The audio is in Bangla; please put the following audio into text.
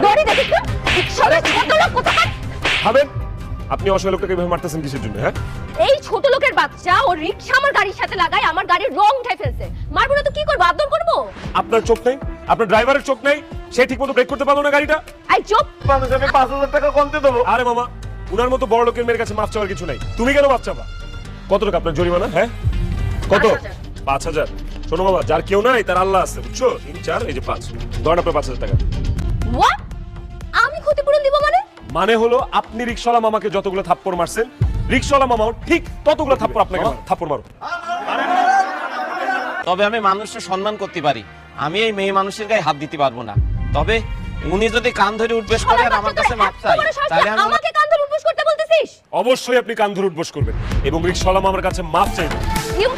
দড়ি দেখিস না রিকশাওয়ালা ছোট লোক কোথাকার ভাবেন আপনি অসহায় লোকটাকে এভাবে মারতেছেন কিসের জন্য? হ্যাঁ এই ছোট লোকের বাচ্চা ও রিকশা আমার গাড়ির সাথে লাগায় আমার গাড়ির রং উঠাই ফেলছে মারবো না তো কি করব আদর করব আপনার চোখ নেই, আপনার ড্রাইভারের চোখ নেই, সে ঠিকমতো ব্রেক করতে পারলো না গাড়িটা। আই চুপ মানুষ আমি 5,000 টাকা কমতে দেবো। আরে মামা উনার মতো বড় লোকের মেয়ের কাছে মাফ চাওয়ার কিছু নাই, তুমি কেন মাফ চাবা? কত টাকা আপনার জরিমানা? হ্যাঁ কত? 5,000। শোনো বাবা, যার কেউ নাই তার আল্লাহ আছে, বুঝছো? 3 4 এই যে 5 ধরেন আপনার 5,000 টাকা। হোয়াট আমি ক্ষতিপূরণ দিব মানে হলো আপনি রিকশাওয়ালা মামাকে যতগুলো থাপ্পড় মারছেন রিকশাওয়ালা মামাও ঠিক ততগুলো থাপ্পড় আপনাকে থাপ্পড় মারো। তবে আমি মানুষের সম্মান করতে পারি, আমি এই মেয়ে মানুষের গায়ে হাত দিতে পারবো না। তবে উনি যদি কান ধরে উঠবেশ করে আর আমার কাছে মাপ চাই তাহলে আমি আমাকে কান ধরে উঠবোস করতে বলতেছিস অবশ্যই আপনি কান ধরে উঠবোস করবেন এবং রিকশাওয়ালা মামার কাছে মাফ চাইবেন। ইউ